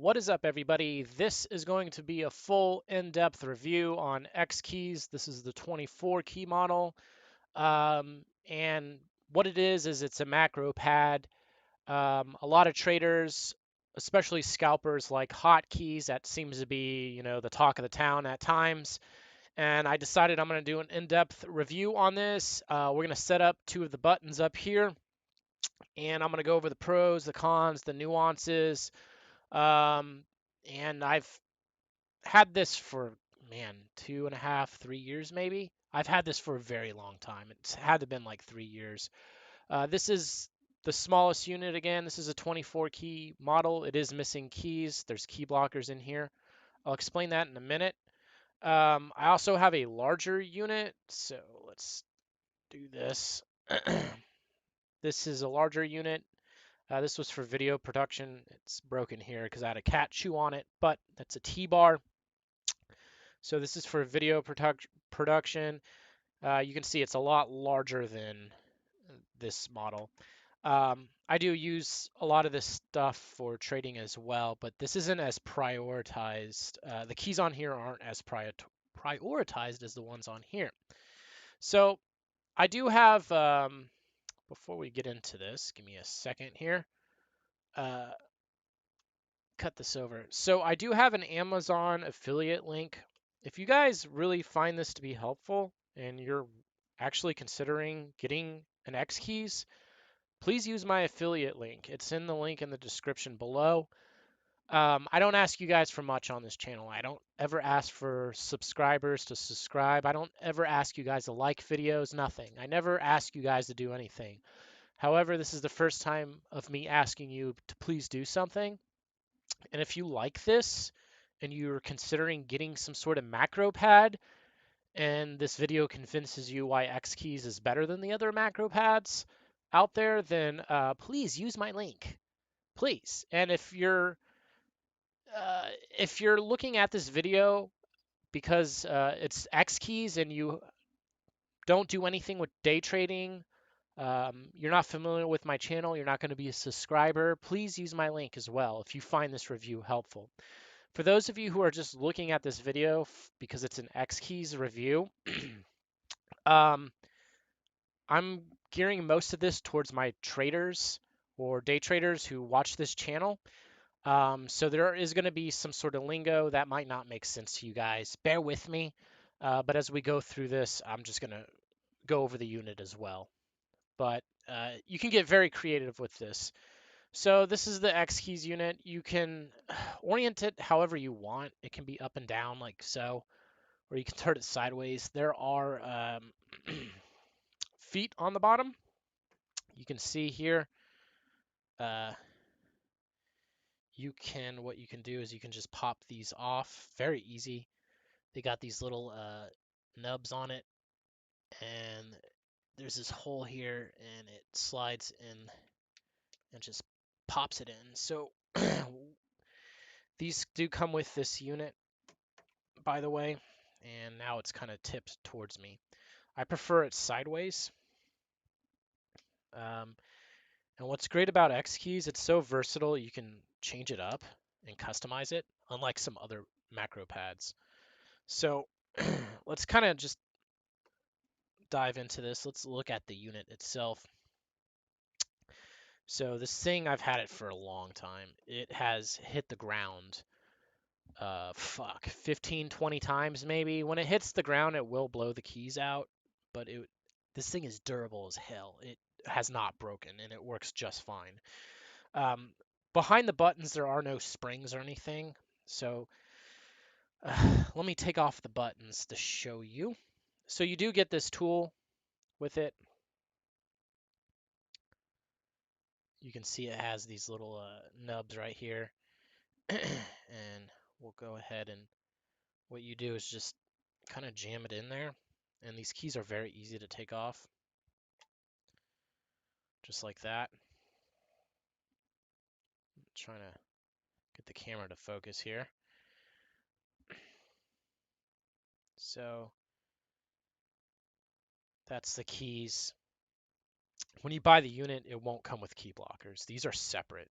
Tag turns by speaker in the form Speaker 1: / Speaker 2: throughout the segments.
Speaker 1: What is up, everybody? This is going to be a full in-depth review on X keys. This is the 24 key model. And what it is it's a macro pad. A lot of traders, especially scalpers, like hotkeys. That seems to be, the talk of the town at times. And I decided I'm going to do an in-depth review on this. We're going to set up two of the buttons up here, and I'm going to go over the pros, the cons, the nuances. Um, and I've had this for, man, 2.5, 3 years maybe. I've had this for a very long time. It's had to have been like 3 years. This is the smallest unit again. This is a 24 key model. It is missing keys. There's key blockers in here. I'll explain that in a minute. I also have a larger unit, so let's do this. This is a larger unit. This was for video production. It's broken here because I had a cat chew on it, but that's a T-bar. So this is for video production. You can see it's a lot larger than this model. I do use a lot of this stuff for trading as well, but this isn't as prioritized. The keys on here aren't as prioritized as the ones on here. So I do have, before we get into this, give me a second here. Cut this over. So I do have an Amazon affiliate link. If you guys really find this to be helpful and you're actually considering getting an X keys, please use my affiliate link. It's in the link in the description below. I don't ask you guys for much on this channel. I don't ever ask for subscribers to subscribe. I don't ever ask you guys to like videos, nothing. I never ask you guys to do anything. However, this is the first time of me asking you to please do something. And if you like this and you're considering getting some sort of macro pad, and this video convinces you why X keys is better than the other macro pads out there, then please use my link, please. And if you're looking at this video because it's X keys and you don't do anything with day trading, you're not familiar with my channel, you're not going to be a subscriber, please use my link as well if you find this review helpful. For those of you who are just looking at this video because it's an X keys review, um, I'm gearing most of this towards my traders or day traders who watch this channel. So there is going to be some sort of lingo that might not make sense to you guys. Bear with me. But as we go through this, I'm just going to go over the unit as well. But you can get very creative with this. So this is the X keys unit. You can orient it however you want. It can be up and down like so, or you can turn it sideways. There are feet on the bottom. You can see here. What you can do is you can just pop these off. Very easy. They got these little nubs on it, and there's this hole here, and it slides in and just pops it in. So these do come with this unit, by the way, and now it's kind of tipped towards me. I prefer it sideways. Um, and what's great about X keys, it's so versatile. You can change it up and customize it, unlike some other macro pads. So let's kind of just dive into this. Let's look at the unit itself. So this thing, I've had it for a long time. It has hit the ground, 15, 20 times maybe. When it hits the ground, it will blow the keys out, but this thing is durable as hell. It has not broken, and it works just fine. Um, Behind the buttons, there are no springs or anything. So let me take off the buttons to show you. So you do get this tool with it. You can see it has these little nubs right here. And we'll go ahead, and what you do is just kind of jam it in there. And these keys are very easy to take off. Just like that. I'm trying to get the camera to focus here. So that's the keys. When you buy the unit, it won't come with key blockers. These are separate.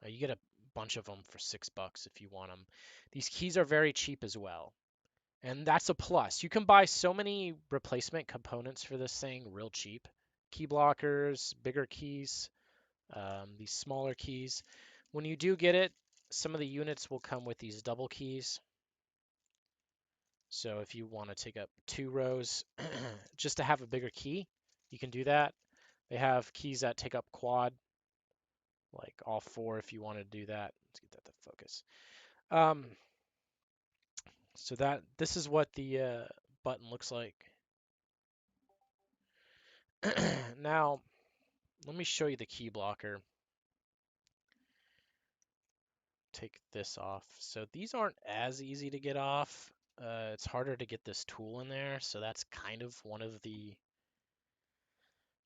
Speaker 1: You get a bunch of them for $6 if you want them. These keys are very cheap as well. And that's a plus. You can buy so many replacement components for this thing real cheap. Key blockers, bigger keys, these smaller keys. When you do get it, some of the units will come with these double keys. So if you want to take up 2 rows just to have a bigger key, you can do that. They have keys that take up quad, like all 4 if you want to do that. Let's get that to focus. So this is what the button looks like. Now, let me show you the key blocker. Take this off. So these aren't as easy to get off. It's harder to get this tool in there, so that's kind of one of the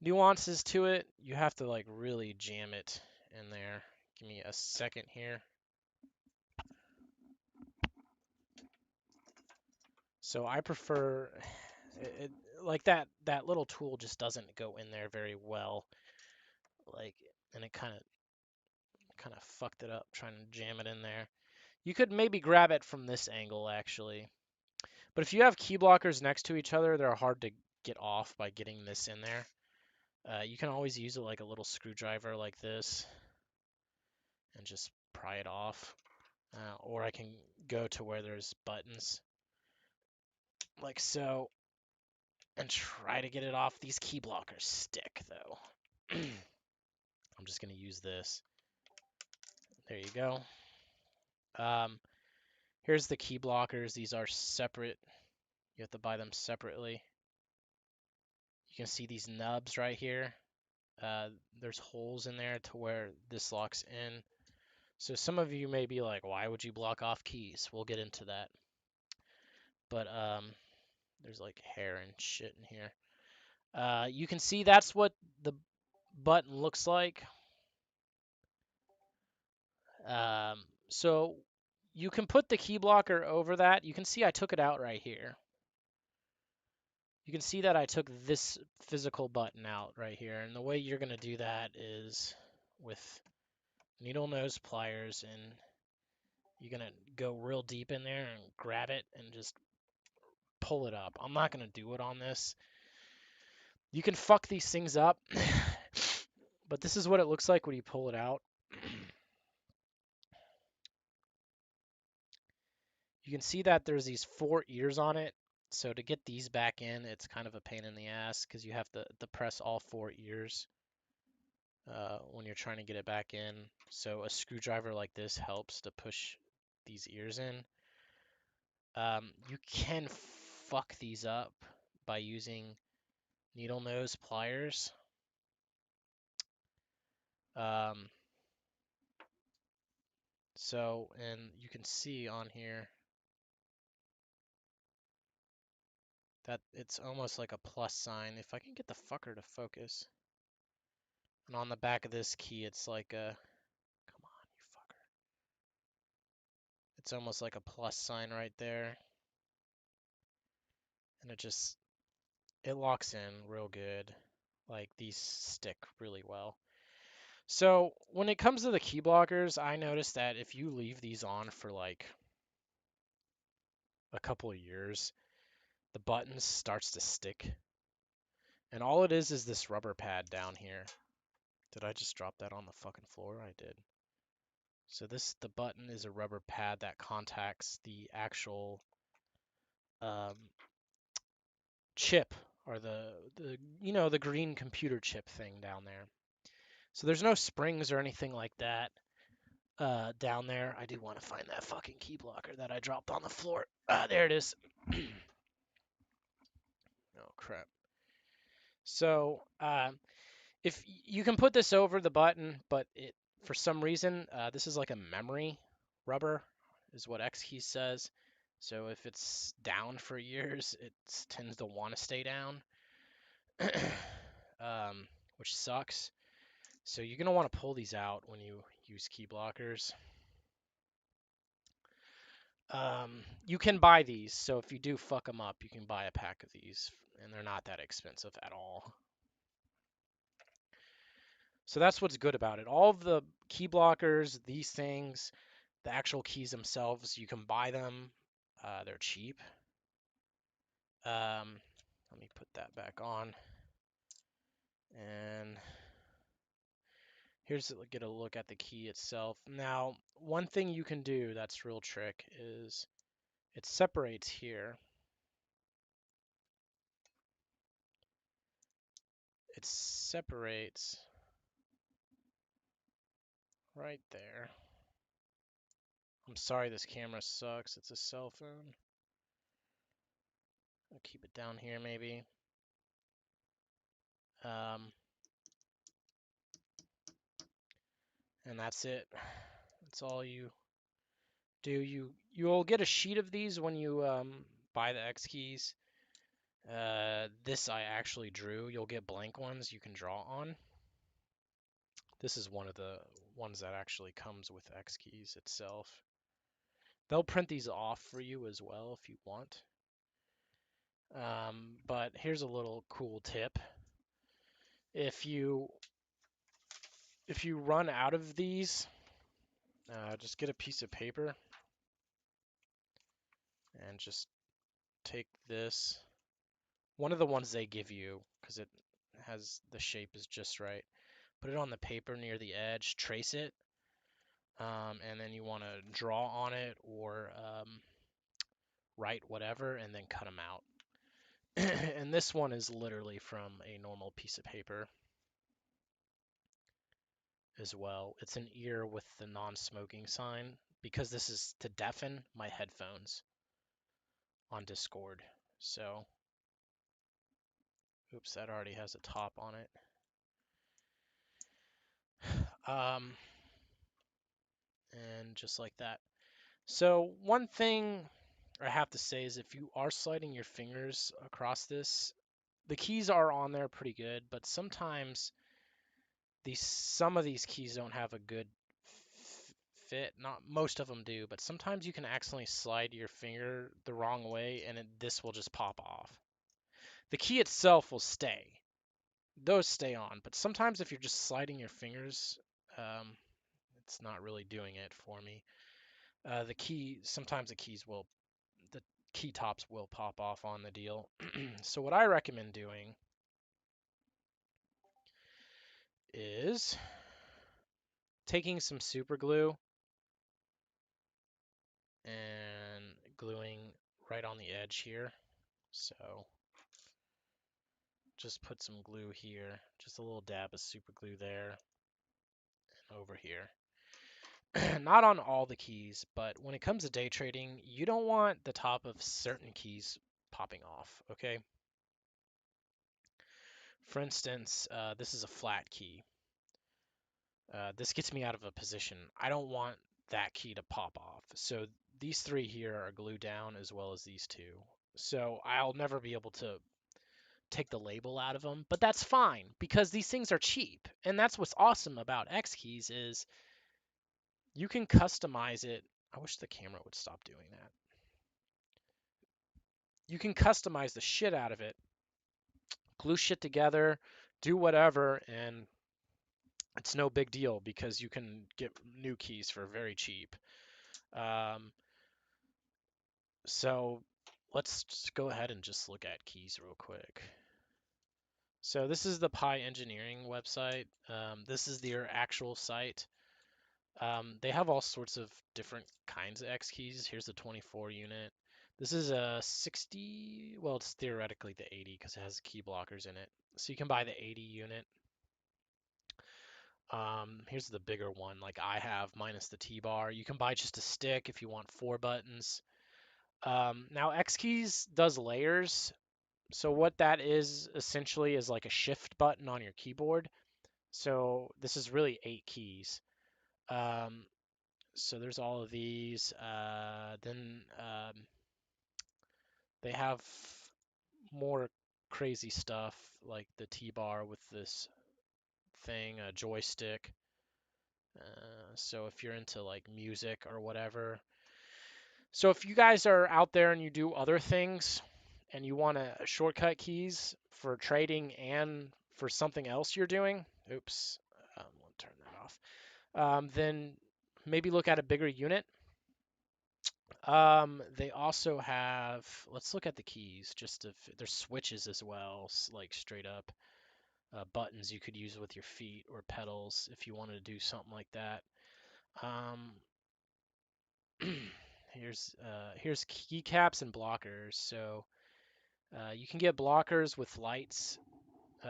Speaker 1: nuances to it. You have to like really jam it in there. Give me a second here. So I prefer it, like that little tool just doesn't go in there very well. Like, and it kind of fucked it up trying to jam it in there. You could maybe grab it from this angle actually. But if you have key blockers next to each other, they're hard to get off by getting this in there. You can always use it like a little screwdriver like this and just pry it off. Or I can go to where there's buttons like so and try to get it off. These key blockers stick though. I'm just going to use this. There you go. Here's the key blockers. These are separate. You have to buy them separately. You can see these nubs right here. There's holes in there to where this locks in. So some of you may be like, why would you block off keys? We'll get into that. But there's like hair and shit in here. You can see that's what the button looks like. So you can put the key blocker over that. You can see I took it out right here. You can see that I took this physical button out right here. And the way you're going to do that is with needle nose pliers, and you're going to go real deep in there and grab it and just pull it up. I'm not going to do it on this. You can fuck these things up, but this is what it looks like when you pull it out. You can see that there's these 4 ears on it. So to get these back in, it's kind of a pain in the ass because you have to press all 4 ears when you're trying to get it back in. So a screwdriver like this helps to push these ears in. You can fuck these up by using needle nose pliers. And you can see on here that it's almost like a plus sign. If I can get the fucker to focus. And on the back of this key, it's like a, come on, you fucker. It's almost like a plus sign right there. And it locks in real good. Like these stick really well. So when it comes to the key blockers, I noticed that if you leave these on for like a couple of years, the button starts to stick. And all it is this rubber pad down here. Did I just drop that on the fucking floor? I did. So the button is a rubber pad that contacts the actual chip, or the green computer chip thing down there. So there's no springs or anything like that down there. I do want to find that fucking key blocker that I dropped on the floor. There it is. Oh crap. So if you can put this over the button, but for some reason this is like a memory rubber, is what Xkeys says. So if it's down for years, it tends to want to stay down, which sucks. So you're going to want to pull these out when you use key blockers. You can buy these, so if you do fuck them up, you can buy a pack of these, and they're not that expensive at all. So that's what's good about it. All of the key blockers, these things, the actual keys themselves, you can buy them. They're cheap. Let me put that back on. And here's get a look at the key itself. Now, one thing you can do that's real trick is it separates here. It separates right there. I'm sorry this camera sucks. It's a cell phone. I'll keep it down here maybe. Um, and that's it. That's all you do. You'll get a sheet of these when you buy the X keys. This I actually drew. You'll get blank ones you can draw on. This is one of the ones that actually comes with X keys itself. They'll print these off for you as well if you want. But here's a little cool tip. If you run out of these, just get a piece of paper and just take this. One of the ones they give you, because it has the shape is just right. Put it on the paper near the edge, trace it, and then you want to draw on it or write whatever, and then cut them out. And this one is literally from a normal piece of paper as well. It's an ear with the non-smoking sign because this is to deafen my headphones on Discord. So, oops, that already has a top on it. And just like that. So one thing I have to say is if you are sliding your fingers across this, the keys are on there pretty good, but sometimes some of these keys don't have a good fit. Not most of them do, but sometimes you can accidentally slide your finger the wrong way and this will just pop off. The key itself will stay. Those stay on, but sometimes if you're just sliding your fingers, it's not really doing it for me. Sometimes the key tops will pop off on the deal. So what I recommend doing is taking some super glue and gluing right on the edge here. So just put some glue here, just a little dab of super glue there and over here. Not on all the keys, but when it comes to day trading, you don't want the top of certain keys popping off, okay? For instance, this is a flat key. This gets me out of a position. I don't want that key to pop off. So these three here are glued down as well as these two. So I'll never be able to take the label out of them, but that's fine because these things are cheap. And that's what's awesome about X keys is you can customize it. I wish the camera would stop doing that. You can customize the shit out of it, glue shit together, do whatever, and it's no big deal because you can get new keys for very cheap. Um, so let's just go ahead and just look at keys real quick. So this is the Pi Engineering website. This is their actual site. They have all sorts of different kinds of X keys. Here's the 24 unit. This is a 60, well, it's theoretically the 80 because it has key blockers in it. So you can buy the 80 unit. Here's the bigger one, like I have, minus the T-bar. You can buy just a stick if you want 4 buttons. Now X keys does layers. So what that is essentially is like a shift button on your keyboard. So this is really 8 keys. So there's all of these. Then they have more crazy stuff like the T-bar with this thing, a joystick. So if you're into like music or whatever. So if you guys are out there and you do other things and you want to shortcut keys for trading and for something else you're doing, oops, off. Then maybe look at a bigger unit. They also have, let's look at the keys, just if there's switches as well, like straight up buttons you could use with your feet or pedals if you wanted to do something like that. Um, here's keycaps and blockers. So you can get blockers with lights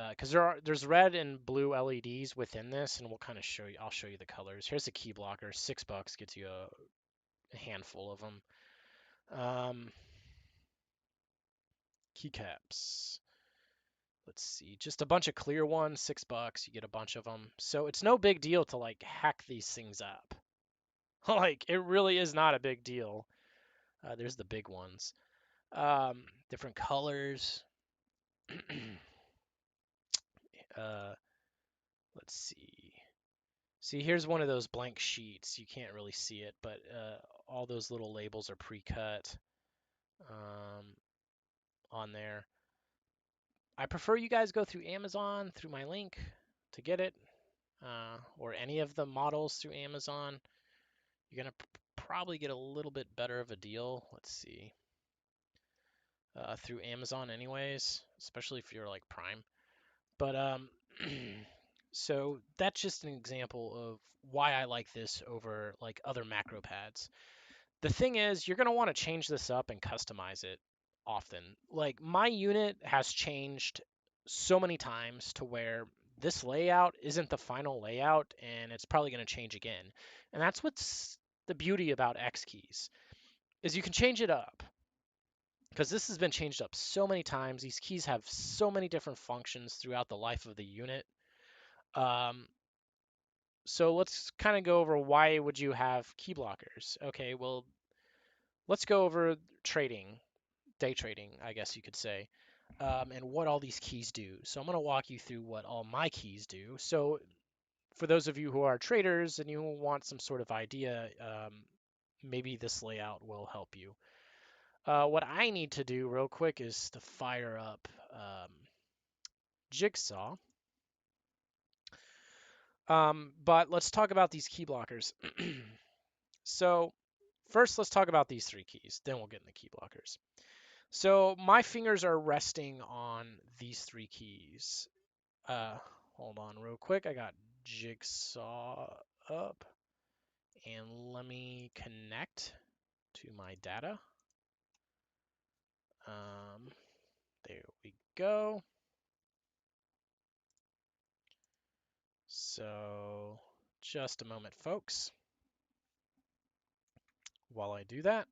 Speaker 1: because there's red and blue LEDs within this, and we'll kind of show you. I'll show you the colors. Here's a key blocker, $6 gets you a handful of them. Keycaps. Let's see, just a bunch of clear ones, $6. You get a bunch of them, so it's no big deal to like hack these things up. Like it really is not a big deal. There's the big ones. Different colors. uh, let's see. See, here's one of those blank sheets. You can't really see it, but all those little labels are pre-cut um, on there. I prefer you guys go through Amazon through my link to get it, or any of the models through Amazon. You're gonna probably get a little bit better of a deal. Let's see. Through Amazon anyways, especially if you're like Prime. But so that's just an example of why I like this over like other macro pads. The thing is, you're going to want to change this up and customize it often. Like my unit has changed so many times to where this layout isn't the final layout and it's probably going to change again. And that's what's the beauty about X keys is you can change it up because this has been changed up so many times. These keys have so many different functions throughout the life of the unit. Um, so let's kind of go over why would you have key blockers. Okay, well, let's go over trading, day trading, I guess you could say, and what all these keys do. So I'm going to walk you through what all my keys do. So for those of you who are traders and you want some sort of idea, maybe this layout will help you. What I need to do real quick is to fire up Jigsaw. But let's talk about these key blockers. So first, let's talk about these three keys. Then we'll get in the key blockers. So my fingers are resting on these three keys. Hold on real quick. I got Jigsaw up. And let me connect to my data. There we go. So just a moment, folks, while I do that.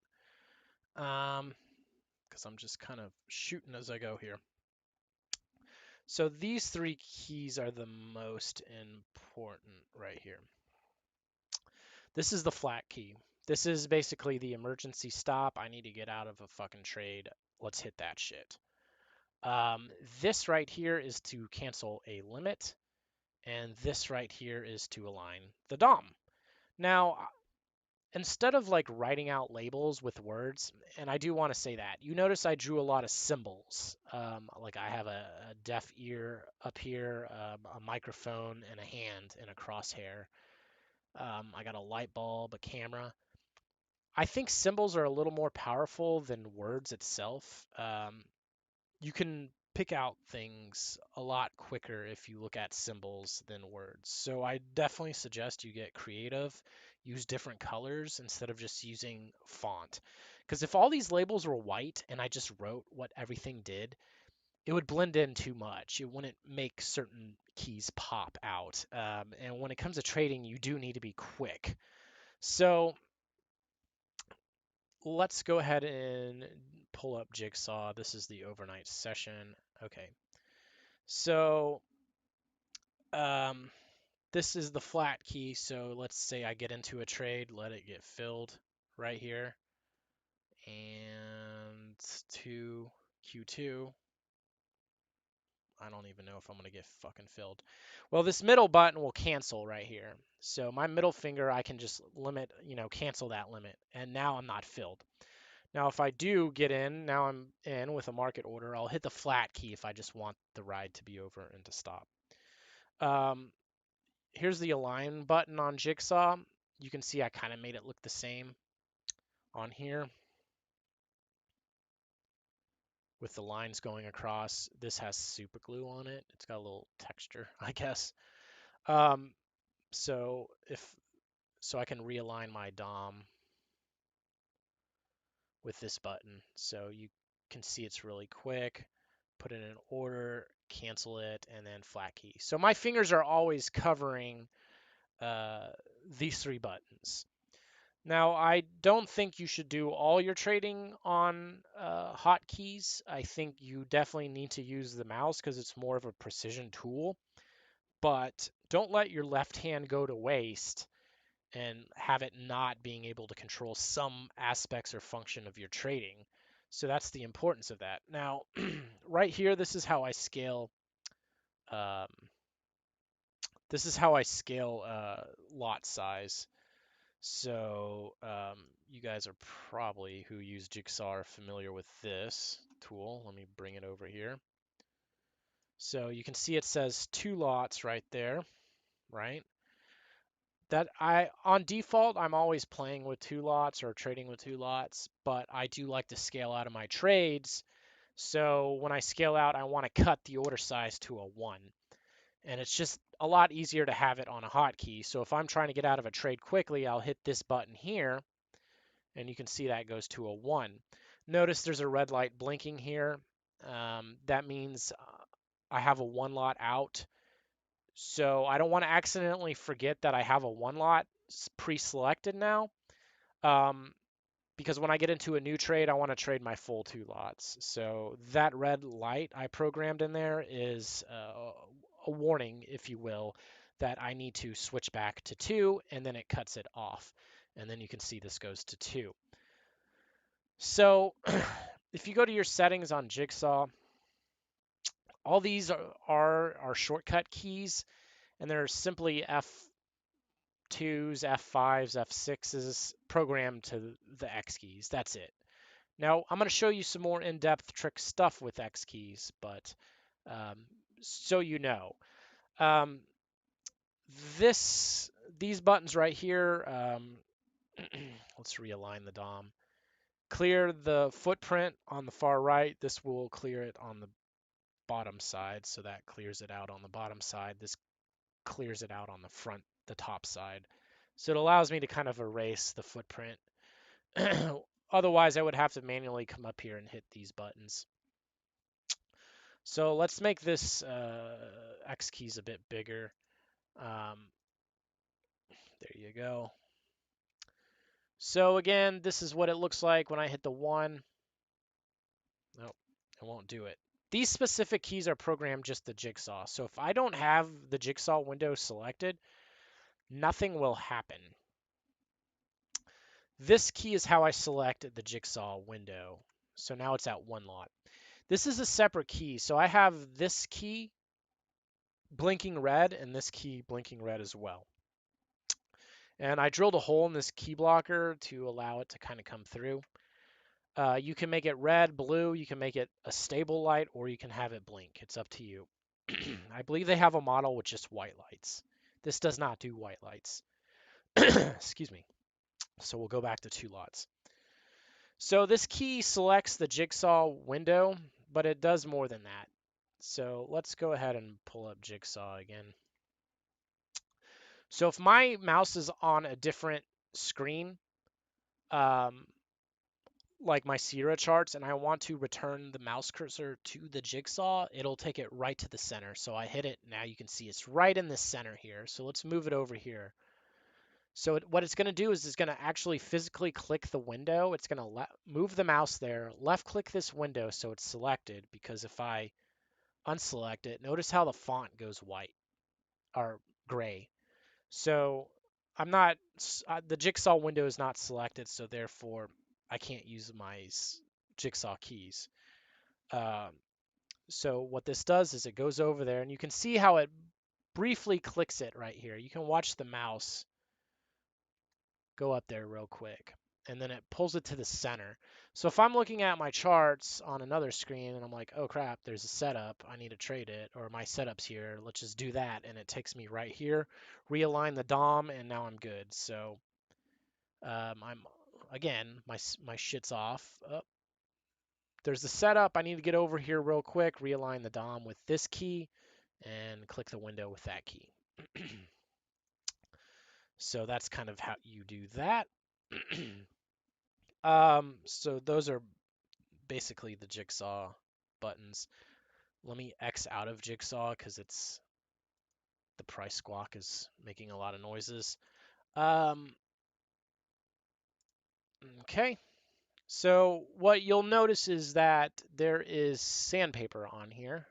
Speaker 1: Because I'm just kind of shooting as I go here. So these three keys are the most important right here. This is the flat key. This is basically the emergency stop. I need to get out of a fucking trade. Let's hit that shit. This right here is to cancel a limit, and this right here is to align the DOM. Now, instead of like writing out labels with words, and I do want to say that, you notice I drew a lot of symbols. Like I have a deaf ear up here, a microphone, and a hand, and a crosshair. I got a light bulb, a camera. I think symbols are a little more powerful than words itself. You can pick out things a lot quicker if you look at symbols than words. So I definitely suggest you get creative, use different colors instead of just using font. Because if all these labels were white and I just wrote what everything did, it would blend in too much. It wouldn't make certain keys pop out. And when it comes to trading, you do need to be quick. So let's go ahead and pull up Jigsaw. This is the overnight session. Okay. So um, this is the flat key. So let's say I get into a trade, let it get filled right here. And to Q2. I don't even know if I'm going to get fucking filled. Well, this middle button will cancel right here. So my middle finger, I can just limit, cancel that limit. And now I'm not filled. Now, if I do get in, now I'm in with a market order, I'll hit the flat key if I just want the ride to be over and to stop. Um, here's the align button on Jigsaw. You can see I kind of made it look the same on here with the lines going across. This has super glue on it. It's got a little texture, I guess. Um, so I can realign my DOM with this button. So you can see it's really quick. Put it in order, cancel it, and then flat key. So my fingers are always covering uh, these three buttons. Now, I don't think you should do all your trading on hotkeys. I think you definitely need to use the mouse because it's more of a precision tool. But don't let your left hand go to waste and have it not being able to control some aspects or function of your trading. So that's the importance of that. Now, right here, this is how I scale. Um, this is how I scale lot size. So you guys are probably who use Jigsaw are familiar with this tool. Let me bring it over here. So you can see it says 2 lots right there, right? That on default, I'm always playing with 2 lots or trading with 2 lots, but I do like to scale out of my trades. So when I scale out, I want to cut the order size to a 1. And it's just a lot easier to have it on a hotkey. So if I'm trying to get out of a trade quickly, I'll hit this button here, and you can see that goes to a 1. Notice there's a red light blinking here. That means I have a 1 lot out. So I don't want to accidentally forget that I have a 1 lot pre-selected now. Um, because when I get into a new trade, I want to trade my full 2 lots. So that red light I programmed in there is a warning, if you will, that I need to switch back to 2, and then it cuts it off. And then you can see this goes to 2. So if you go to your settings on Jigsaw, all these are shortcut keys, and they're simply F2s, F5s, F6s programmed to the X keys. That's it. Now, I'm going to show you some more in-depth trick stuff with X keys, but um, so you know. Um, these buttons right here, let's realign the DOM. Clear the footprint on the far right. This will clear it on the bottom side, so that clears it out on the bottom side. This clears it out on the front, the top side. So it allows me to kind of erase the footprint. Otherwise, I would have to manually come up here and hit these buttons. So let's make this X keys a bit bigger. There you go. So again, this is what it looks like when I hit the 1. Nope, it won't do it. These specific keys are programmed just the Jigsaw. So if I don't have the Jigsaw window selected, nothing will happen. This key is how I select the Jigsaw window. So now it's at 1 lot. This is a separate key. So I have this key blinking red and this key blinking red as well. And I drilled a hole in this key blocker to allow it to kind of come through. You can make it red, blue, you can make it a stable light, or you can have it blink. It's up to you. I believe they have a model with just white lights. This does not do white lights. Excuse me. So we'll go back to 2 lots. So this key selects the Jigsaw window, but it does more than that. So let's go ahead and pull up Jigsaw again. So if my mouse is on a different screen, like my Sierra charts, and I want to return the mouse cursor to the Jigsaw, it'll take it right to the center. So I hit it, now you can see it's right in the center here. So let's move it over here. So what it's going to do is it's going to actually physically click the window. It's going to move the mouse there, left click this window so it's selected, because if I unselect it, notice how the font goes white or gray. So the Jigsaw window is not selected, so therefore I can't use my Jigsaw keys. So what this does is it goes over there, and you can see how it briefly clicks it right here. You can watch the mouse go up there real quick. and then it pulls it to the center. So if I'm looking at my charts on another screen and I'm like, oh crap, there's a setup, I need to trade it, or my setup's here, let's just do that, and it takes me right here, realign the DOM, and now I'm good. So I'm again, my shit's off. Oh, there's the setup. I need to get over here real quick, realign the DOM with this key, and click the window with that key. So that's kind of how you do that. So those are basically the jigsaw buttons. Let me X out of jigsaw because it's the price squawk is making a lot of noises. Um, okay. So what you'll notice is that there is sandpaper on here,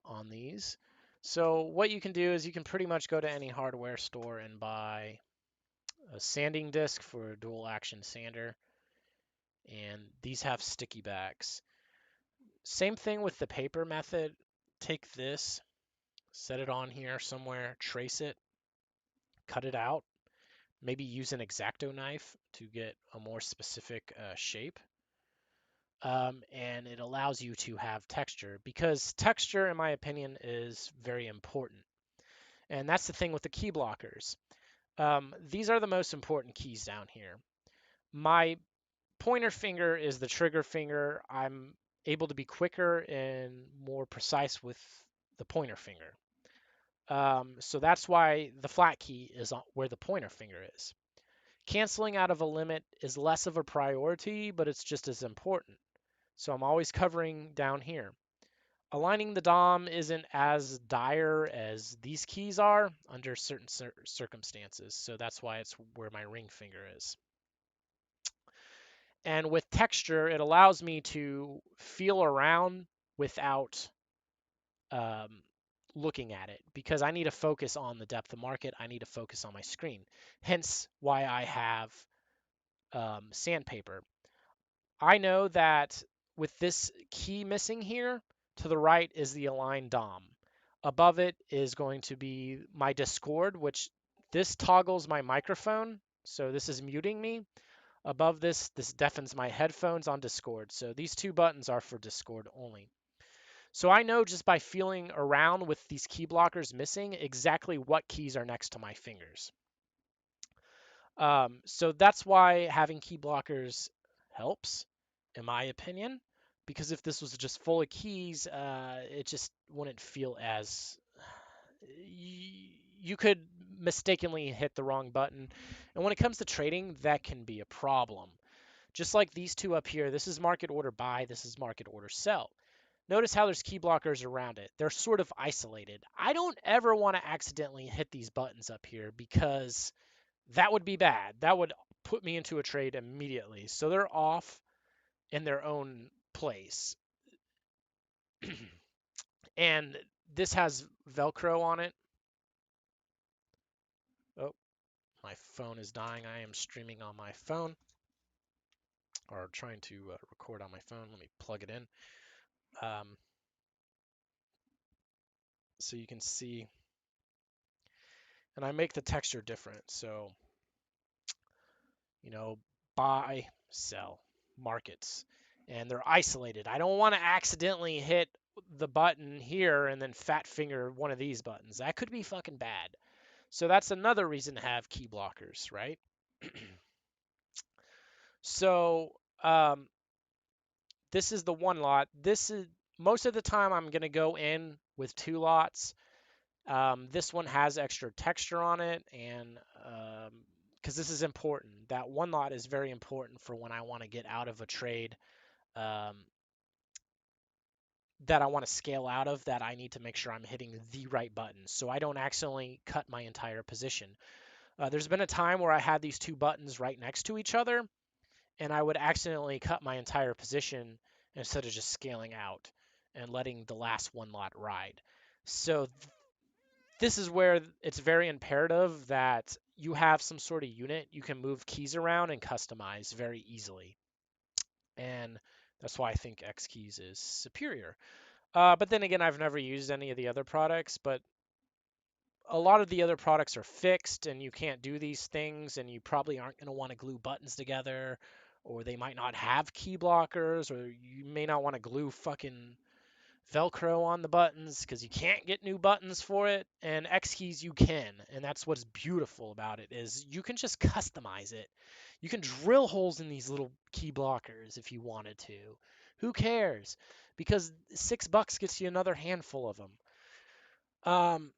Speaker 1: on these. So what you can do is you can pretty much go to any hardware store and buy a sanding disc for a dual action sander. And these have sticky backs. Same thing with the paper method. Take this, set it on here somewhere, trace it, cut it out, maybe use an X-Acto knife to get a more specific shape. And it allows you to have texture because texture, in my opinion, is very important. And that's the thing with the key blockers. These are the most important keys down here. My pointer finger is the trigger finger. I'm able to be quicker and more precise with the pointer finger. So that's why the flat key is where the pointer finger is. Canceling out of a limit is less of a priority, but it's just as important. So I'm always covering down here. Aligning the DOM isn't as dire as these keys are under certain circumstances. So that's why it's where my ring finger is. And with texture, it allows me to feel around without um, looking at it because I need to focus on the depth of market. I need to focus on my screen. Hence why I have sandpaper. I know that with this key missing here, to the right is the align DOM. Above it is going to be my Discord, which this toggles my microphone. So this is muting me. Above this, this deafens my headphones on Discord. So these two buttons are for Discord only. So I know just by feeling around with these key blockers missing exactly what keys are next to my fingers. So that's why having key blockers helps, in my opinion, because if this was just full of keys, it just wouldn't feel as you could mistakenly hit the wrong button. And when it comes to trading, that can be a problem. Just like these two up here, this is market order buy, this is market order sell. Notice how there's key blockers around it. They're sort of isolated. I don't ever want to accidentally hit these buttons up here because that would be bad. That would put me into a trade immediately. So they're off in their own place. And this has Velcro on it. Oh, my phone is dying. I am streaming on my phone or trying to record on my phone. Let me plug it in. Um, so you can see, and I make the texture different. So, you know, buy, sell, markets, and they're isolated. I don't want to accidentally hit the button here and then fat finger one of these buttons. That could be fucking bad. So that's another reason to have key blockers, right? So um, this is the one lot. This is most of the time I'm gonna go in with two lots. This one has extra texture on it, and because this is important, that one lot is very important for when I want to get out of a trade um, that I want to scale out of, that I need to make sure I'm hitting the right buttons so I don't accidentally cut my entire position. There's been a time where I had these two buttons right next to each other, and I would accidentally cut my entire position instead of just scaling out and letting the last one lot ride. So this is where it's very imperative that you have some sort of unit you can move keys around and customize very easily. And that's why I think X keys is superior. But then again, I've never used any of the other products, but a lot of the other products are fixed and you can't do these things, and you probably aren't going to want to glue buttons together, or they might not have key blockers, or you may not want to glue fucking Velcro on the buttons because you can't get new buttons for it. And X keys you can, and that's what's beautiful about it is you can just customize it. You can drill holes in these little key blockers if you wanted to. Who cares? Because $6 gets you another handful of them. Um,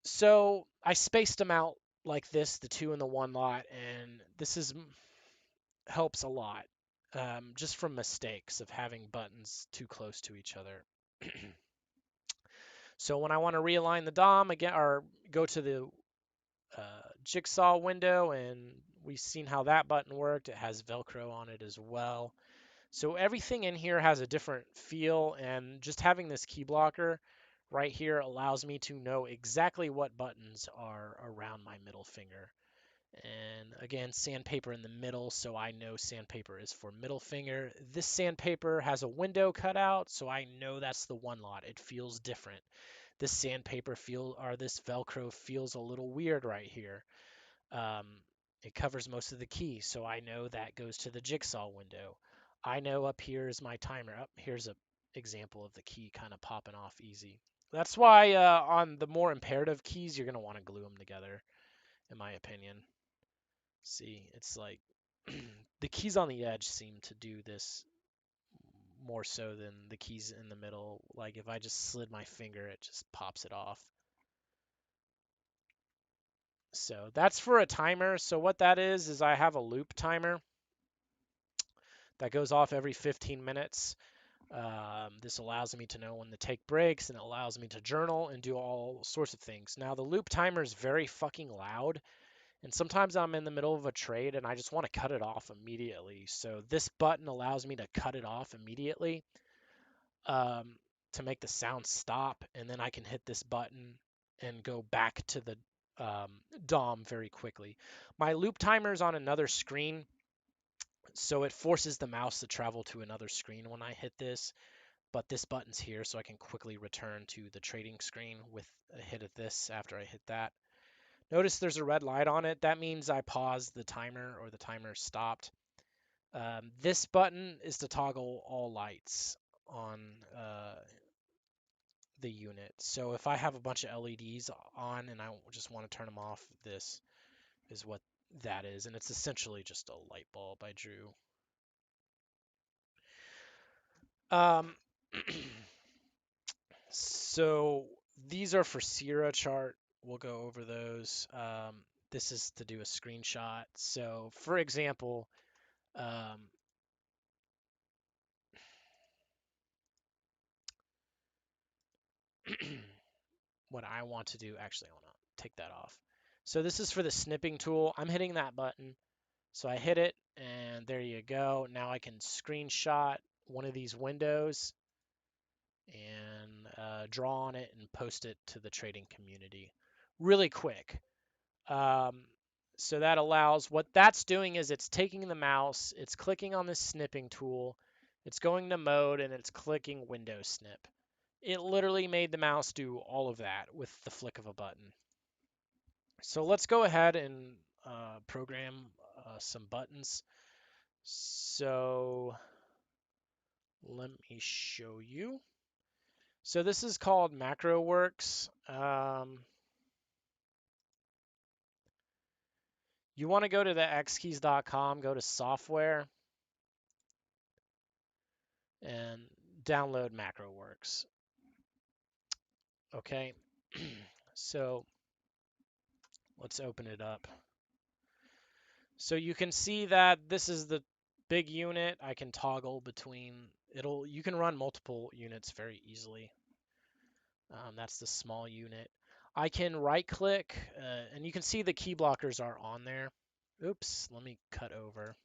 Speaker 1: so I spaced them out like this, the two in the one lot, and this is helps a lot. Just from mistakes of having buttons too close to each other. So when I want to realign the DOM again, or go to the jigsaw window, and we've seen how that button worked. It has Velcro on it as well. So everything in here has a different feel, and just having this key blocker right here allows me to know exactly what buttons are around my middle finger. And again, sandpaper in the middle, so I know sandpaper is for middle finger. This sandpaper has a window cut out, so I know that's the one lot. It feels different. This sandpaper feel, or this Velcro feels a little weird right here. Um, it covers most of the key, so I know that goes to the jigsaw window. I know up here is my timer. Up here's a example of the key kind of popping off easy. That's why on the more imperative keys, you're going to want to glue them together, in my opinion. See, it's like the keys on the edge seem to do this more so than the keys in the middle. Like if I just slid my finger, it just pops it off. So that's for a timer. So what that is I have a loop timer that goes off every 15 minutes. This allows me to know when to take breaks, and it allows me to journal and do all sorts of things. Now the loop timer is very fucking loud, and sometimes I'm in the middle of a trade and I just want to cut it off immediately. So this button allows me to cut it off immediately, um, to make the sound stop, and then I can hit this button and go back to the um, DOM very quickly. My loop timer is on another screen, so it forces the mouse to travel to another screen when I hit this, but this button's here so I can quickly return to the trading screen with a hit of this after I hit that. Notice there's a red light on it. That means I paused the timer or the timer stopped. This button is to toggle all lights on the unit. So if I have a bunch of LEDs on and I just want to turn them off, this is what that is. And it's essentially just a light bulb I drew. Um, so these are for Sierra chart. We'll go over those. This is to do a screenshot. So for example, um, what I want to do, actually, I want to take that off. So this is for the snipping tool. I'm hitting that button. So I hit it, and there you go. Now I can screenshot one of these windows and draw on it and post it to the trading community really quick. Um, so that allows, what that's doing is it's taking the mouse, it's clicking on the snipping tool, it's going to mode, and it's clicking Windows Snip. It literally made the mouse do all of that with the flick of a button. So let's go ahead and program some buttons. So let me show you. So this is called MacroWorks. You want to go to the xkeys.com, go to software, and download MacroWorks. Okay, so let's open it up. So you can see that this is the big unit. I can toggle between you can run multiple units very easily. That's the small unit. I can right click, and you can see the key blockers are on there. Oops, let me cut over.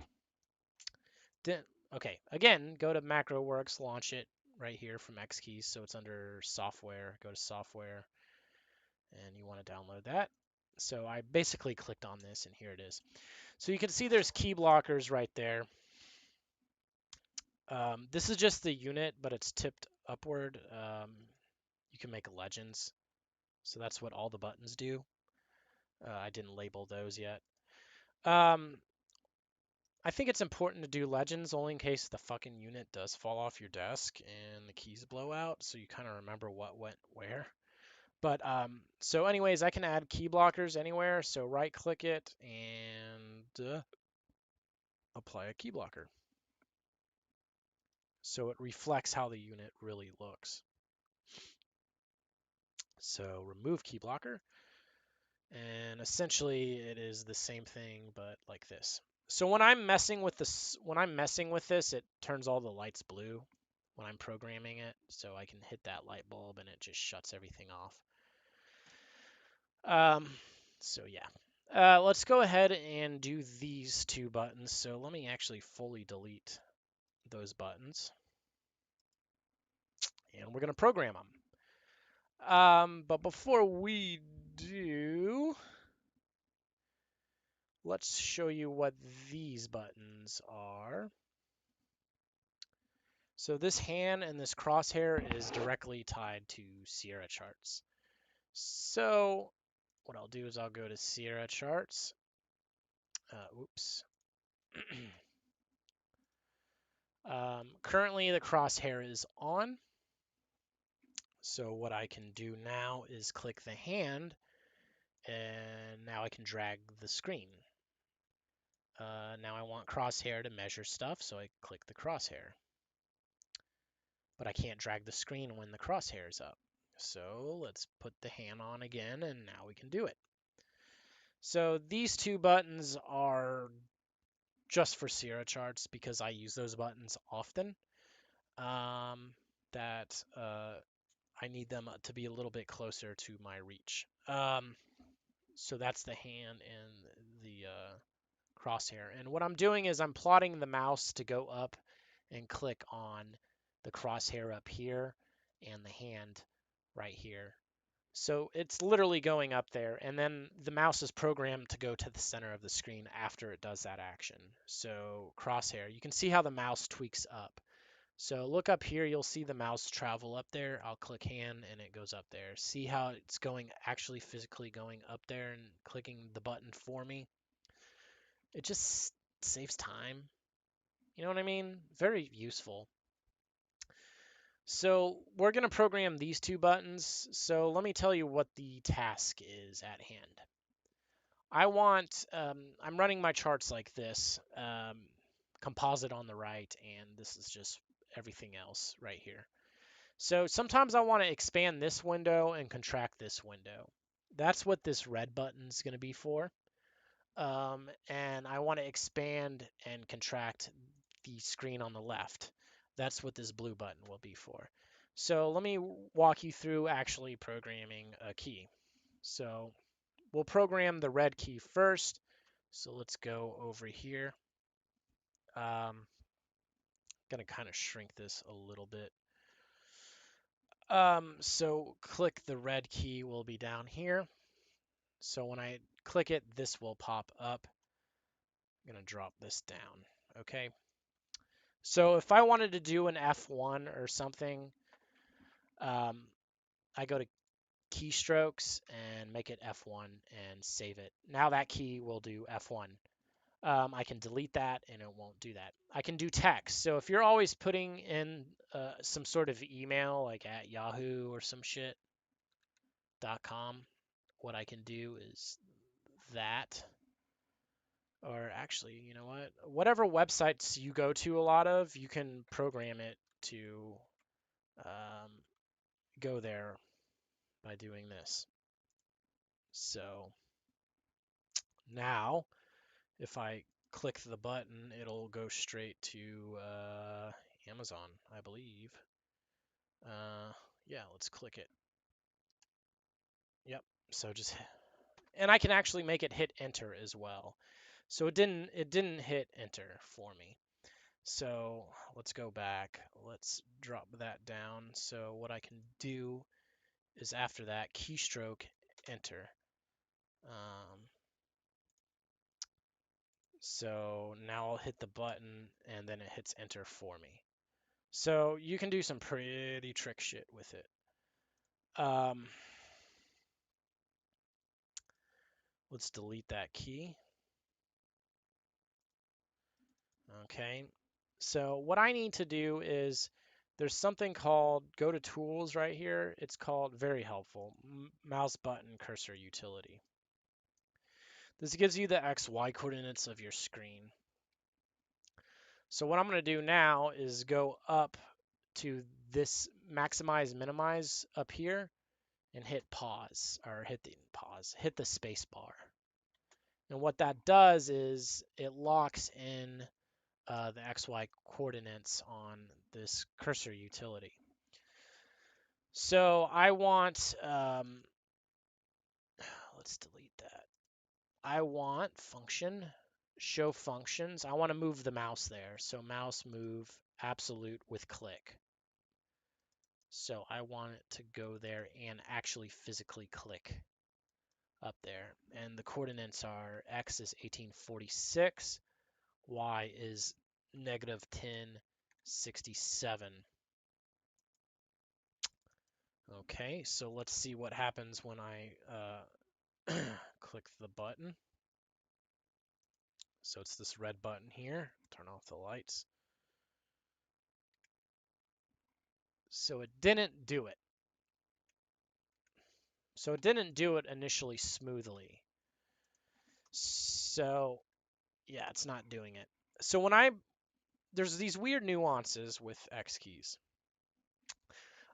Speaker 1: Okay, again, go to MacroWorks, launch it right here from Xkeys. So it's under software. Go to software, and you want to download that. So I basically clicked on this, and here it is. So you can see there's key blockers right there. This is just the unit, but it's tipped upward. You can make legends. So that's what all the buttons do. I didn't label those yet. Um, I think it's important to do legends only in case the fucking unit does fall off your desk and the keys blow out, so you kind of remember what went where. But so anyways, I can add key blockers anywhere. So right click it and apply a key blocker. So it reflects how the unit really looks. So remove key blocker, and essentially it is the same thing but like this. So when I'm messing with this, it turns all the lights blue when I'm programming it. So I can hit that light bulb and it just shuts everything off. Um, so yeah. Let's go ahead and do these two buttons. So let me actually fully delete those buttons. And we're going to program them. But before we do, let's show you what these buttons are. So this hand and this crosshair is directly tied to Sierra charts. So what I'll do is I'll go to Sierra charts. Oops. Currently the crosshair is on. So what I can do now is click the hand, and now I can drag the screen. Now I want crosshair to measure stuff, so I click the crosshair. But I can't drag the screen when the crosshair is up. So let's put the hand on again, and now we can do it. So these two buttons are just for Sierra charts because I use those buttons often. That I need them to be a little bit closer to my reach. So that's the hand and the crosshair. And what I'm doing is I'm plotting the mouse to go up and click on the crosshair up here and the hand right here. So it's literally going up there, and then the mouse is programmed to go to the center of the screen after it does that action. So crosshair, you can see how the mouse tweaks up. So look up here, you'll see the mouse travel up there. I'll click hand and it goes up there. See how it's going, actually physically going up there and clicking the button for me? It just saves time. You know what I mean? Very useful. So we're going to program these two buttons. So let me tell you what the task is at hand. I'm running my charts like this, composite on the right, and this is just everything else right here. So sometimes I want to expand this window and contract this window. That's what this red button is going to be for. And I want to expand and contract the screen on the left. That's what this blue button will be for. So let me walk you through actually programming a key. So we'll program the red key first. So let's go over here. Gonna kind of shrink this a little bit. So click the red key will be down here. So when I click it, this will pop up. I'm gonna drop this down. Okay. So if I wanted to do an F1 or something, I go to keystrokes and make it F1 and save it. Now that key will do F1. I can delete that and it won't do that. I can do text. So if you're always putting in some sort of email like at Yahoo or some shit.com, what I can do is that. Or actually, you know what? Whatever websites you go to a lot of, you can program it to um, go there by doing this. So now, if I click the button, it'll go straight to Amazon, I believe. Yeah, let's click it. Yep. So just, and I can actually make it hit enter as well. So it didn't hit enter for me. So let's go back. Let's drop that down. So what I can do is after that, keystroke enter. So now I'll hit the button and then it hits enter for me. So you can do some pretty trick shit with it. Um, Let's delete that key. Okay. So what I need to do is there's something called go to tools right here. It's called very helpful mouse button cursor utility. This gives you the XY coordinates of your screen. So what I'm going to do now is go up to this maximize minimize up here and hit pause or hit the space bar. And what that does is it locks in the XY coordinates on this cursor utility. So I want, let's delete that. I want function, show functions. I want to move the mouse there. So mouse move absolute with click. So I want it to go there and actually physically click up there. And the coordinates are X is 1846, Y is negative 1067. Okay, so let's see what happens when I click the button. So it's this red button here. Turn off the lights. So it didn't do it. So it didn't do it initially smoothly. So yeah, it's not doing it. So there's these weird nuances with X keys.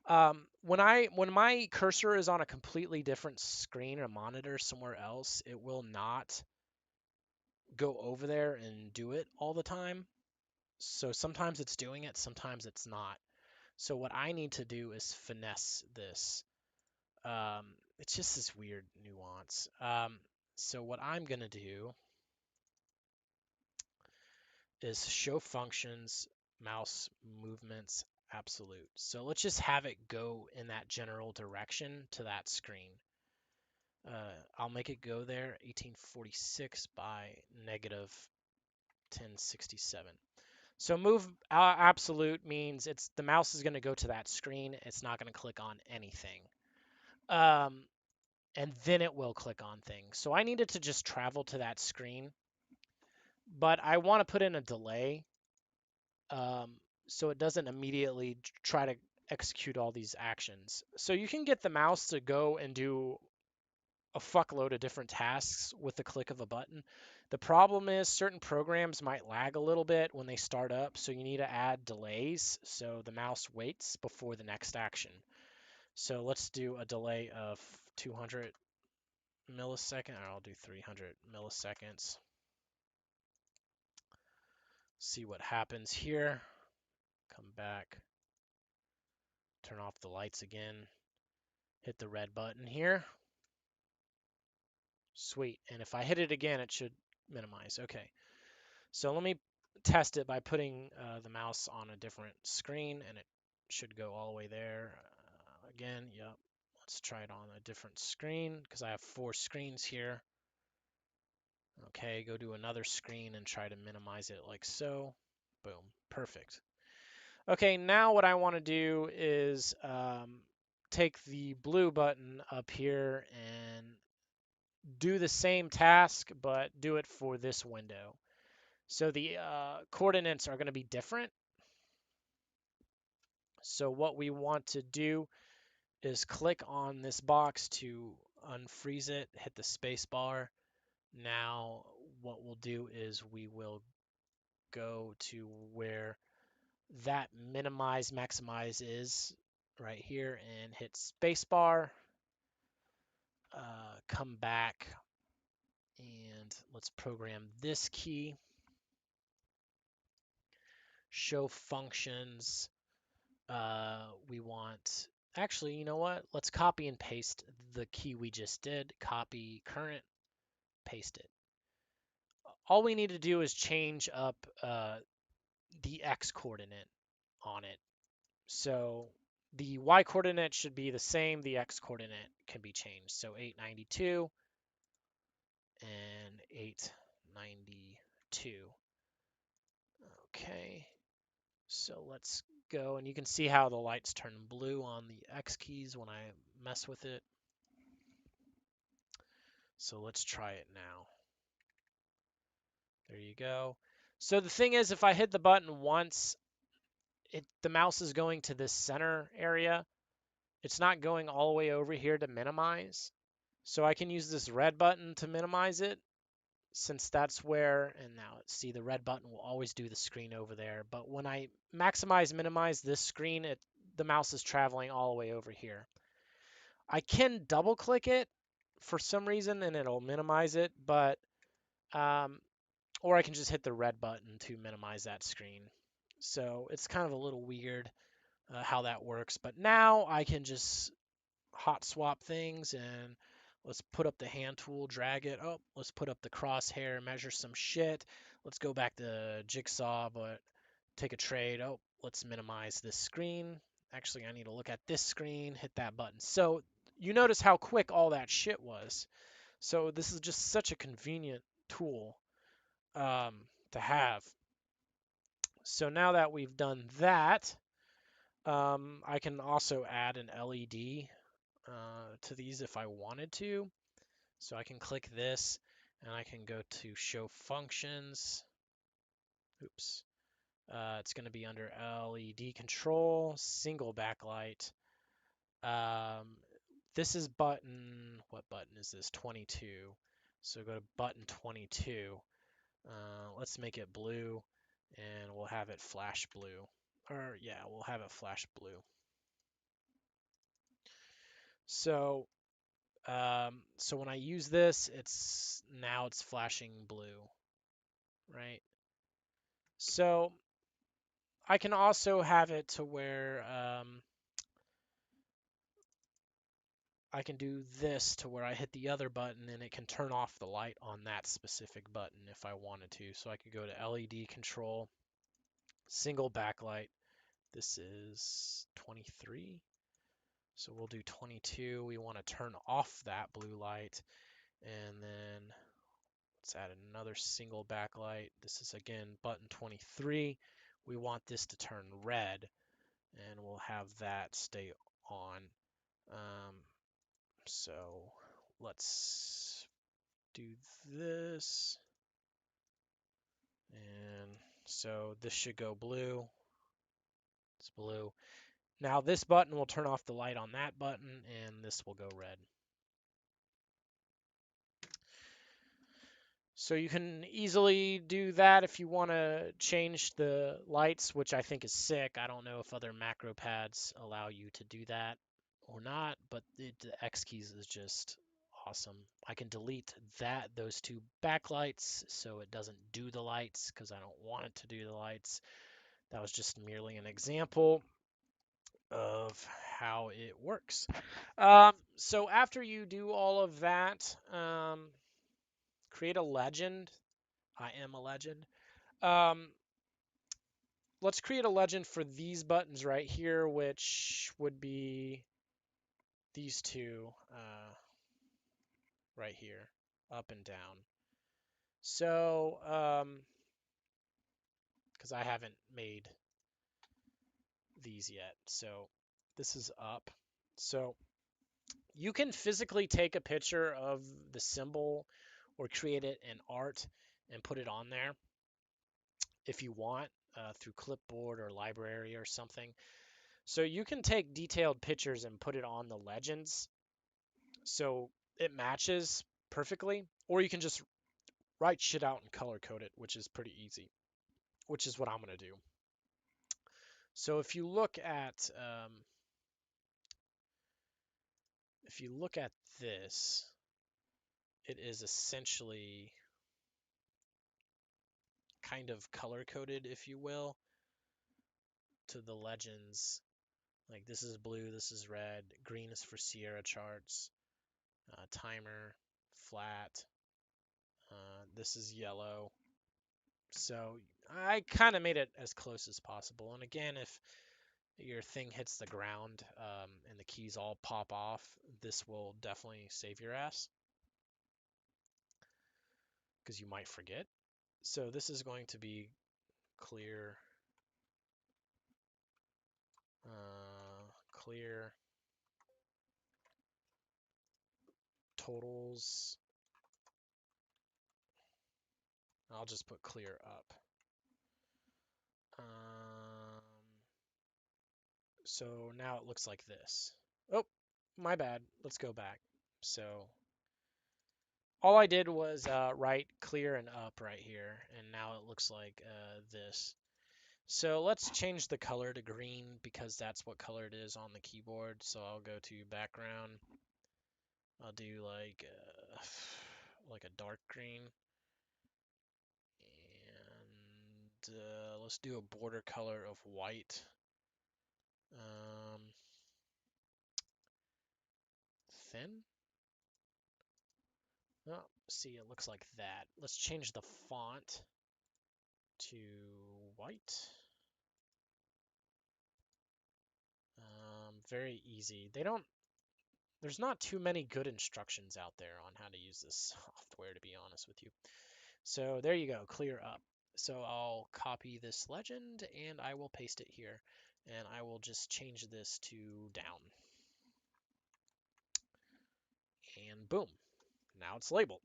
Speaker 1: When my cursor is on a completely different screen or monitor somewhere else, it will not go over there and do it all the time. So sometimes it's doing it, sometimes it's not. So what I need to do is finesse this. It's just this weird nuance. So what I'm gonna do is show functions, mouse movements, absolute. So let's just have it go in that general direction to that screen. I'll make it go there, 1846 by negative 1067. So move absolute means it's the mouse is going to go to that screen. It's not going to click on anything. And then it will click on things. So I needed to just travel to that screen, but I want to put in a delay so it doesn't immediately try to execute all these actions. So you can get the mouse to go and do a fuckload of different tasks with the click of a button. The problem is certain programs might lag a little bit when they start up, so you need to add delays so the mouse waits before the next action. So let's do a delay of 200 milliseconds, or I'll do 300 milliseconds. See what happens here. Come back, turn off the lights again, hit the red button here. Sweet, and if I hit it again, it should minimize. Okay. So let me test it by putting the mouse on a different screen, and it should go all the way there. Again, yep. Let's try it on a different screen because I have 4 screens here. Okay, go to another screen and try to minimize it like so. Boom, perfect. Okay, now what I want to do is take the blue button up here and do the same task, but do it for this window. So the coordinates are going to be different. So what we want to do is click on this box to unfreeze it, hit the space bar. Now what we'll do is we will go to where that minimize maximize is right here and hit space bar. Come back and let's program this key. Show functions. We want, actually, you know what? Let's copy and paste the key we just did. Copy current, paste it. All we need to do is change up the X coordinate on it. So the Y coordinate should be the same. The X coordinate can be changed. So 892 and 892. Okay. So let's go, and you can see how the lights turn blue on the X keys when I mess with it. So let's try it now. There you go. So the thing is, if I hit the button once, the mouse is going to this center area. It's not going all the way over here to minimize. So I can use this red button to minimize it, since that's where, and now see, the red button will always do the screen over there. But when I maximize, minimize this screen, the mouse is traveling all the way over here. I can double click it for some reason and it'll minimize it, but or I can just hit the red button to minimize that screen. So it's kind of a little weird how that works. But now I can just hot swap things, and let's put up the hand tool, drag it. Oh, let's put up the crosshair, measure some shit. Let's go back to Jigsaw, but take a trade. Oh, let's minimize this screen. Actually, I need to look at this screen, hit that button. So you notice how quick all that shit was. So this is just such a convenient tool to have. So now that we've done that, I can also add an LED to these if I wanted to. So I can click this and I can go to show functions. Oops. It's going to be under LED control, single backlight. This is button, what button is this? 22. So go to button 22. Let's make it blue and we'll have it flash blue. Or yeah, we'll have it flash blue. So so when I use this, now it's flashing blue, right? So I can also have it to where I can do this to where I hit the other button and it can turn off the light on that specific button if I wanted to. So I could go to LED control, single backlight. This is 23. So we'll do 22. We want to turn off that blue light. And then let's add another single backlight. This is again button 23. We want this to turn red, and we'll have that stay on. So let's do this. And so this should go blue. It's blue. Now this button will turn off the light on that button, and this will go red. So you can easily do that if you want to change the lights, which I think is sick. I don't know if other macro pads allow you to do that or not, but the X keys is just awesome. I can delete those two backlights so it doesn't do the lights because I don't want it to do the lights. That was just merely an example of how it works. So after you do all of that, create a legend. I am a legend. Um, let's create a legend for these buttons right here, which would be these two right here, up and down. So, because I haven't made these yet, so this is up. So you can physically take a picture of the symbol or create it in art and put it on there if you want through clipboard or library or something. So you can take detailed pictures and put it on the legends so it matches perfectly, or you can just write shit out and color code it, which is pretty easy, which is what I'm gonna do. So if you look at this, it is essentially kind of color coded, if you will, to the legends. Like this is blue, this is red, green is for Sierra charts, timer, flat, this is yellow. So I kind of made it as close as possible. And again, if your thing hits the ground and the keys all pop off, this will definitely save your ass because you might forget. So this is going to be clear, clear totals I'll just put clear up. So now it looks like this. Oh, my bad. Let's go back. So all I did was write clear and up right here, and now it looks like this. So let's change the color to green because that's what color it is on the keyboard. So I'll go to background. I'll do like a dark green. And let's do a border color of white. Thin. Oh, see, it looks like that. Let's change the font to white. Very easy. There's not too many good instructions out there on how to use this software, to be honest with you. So there you go, clear up. So I'll copy this legend and I will paste it here. And I will just change this to down. And boom, now it's labeled.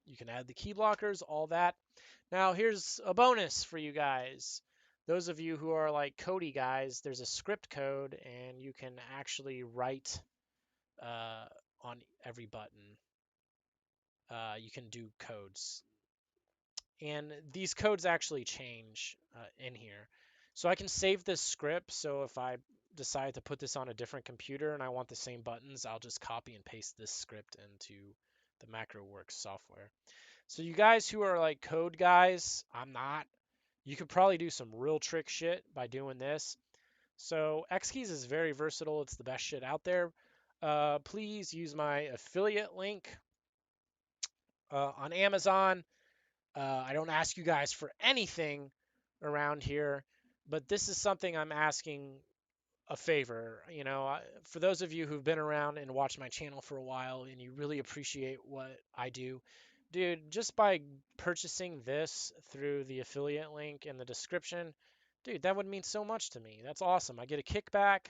Speaker 1: You can add the key blockers, all that. Now here's a bonus for you guys. Those of you who are like Cody guys, there's a script code and you can actually write on every button. You can do codes. And these codes actually change in here. So I can save this script. So if I decide to put this on a different computer and I want the same buttons, I'll just copy and paste this script into the MacroWorks software. So you guys who are like code guys, I'm not. You could probably do some real trick shit by doing this. So Xkeys is very versatile. It's the best shit out there. Please use my affiliate link on Amazon. I don't ask you guys for anything around here, but this is something I'm asking a favor. You know, for those of you who've been around and watched my channel for a while and you really appreciate what I do, dude, just by purchasing this through the affiliate link in the description, dude, that would mean so much to me. That's awesome. I get a kickback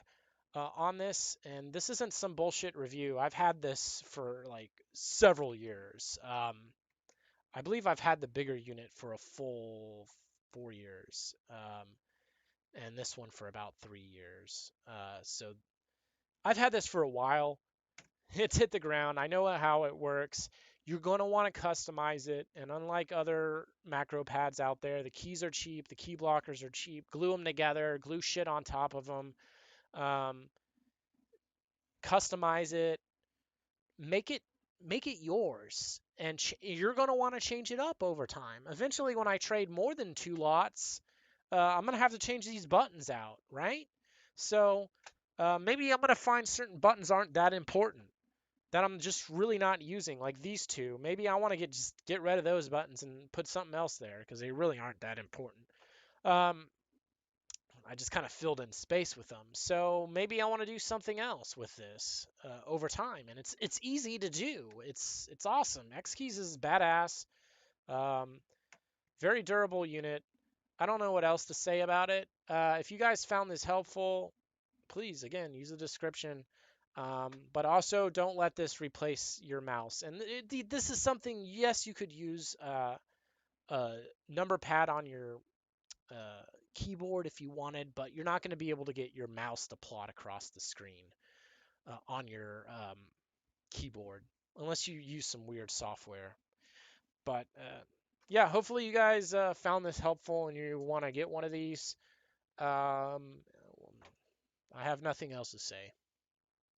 Speaker 1: on this, and this isn't some bullshit review. I've had this for like several years. I believe I've had the bigger unit for a full 4 years, and this one for about 3 years. So I've had this for a while. It's hit the ground. I know how it works. You're going to want to customize it, and unlike other macro pads out there, the keys are cheap, the key blockers are cheap. Glue them together, glue shit on top of them, um, customize it, make it make it yours, and you're going to want to change it up over time. Eventually, when I trade more than 2 lots, I'm going to have to change these buttons out, right? So maybe I'm going to find certain buttons aren't that important that I'm just really not using, like these two. Maybe I want to just get rid of those buttons and put something else there because they really aren't that important. I just kind of filled in space with them. So maybe I want to do something else with this over time, and it's easy to do. It's awesome. Xkeys is badass. Um, Very durable unit. I don't know what else to say about it. If you guys found this helpful, please again use the description. But also don't let this replace your mouse. And this is something. Yes, you could use a number pad on your uh, keyboard if you wanted, but you're not going to be able to get your mouse to plot across the screen on your keyboard unless you use some weird software. But yeah, hopefully you guys found this helpful and you want to get one of these. I have nothing else to say.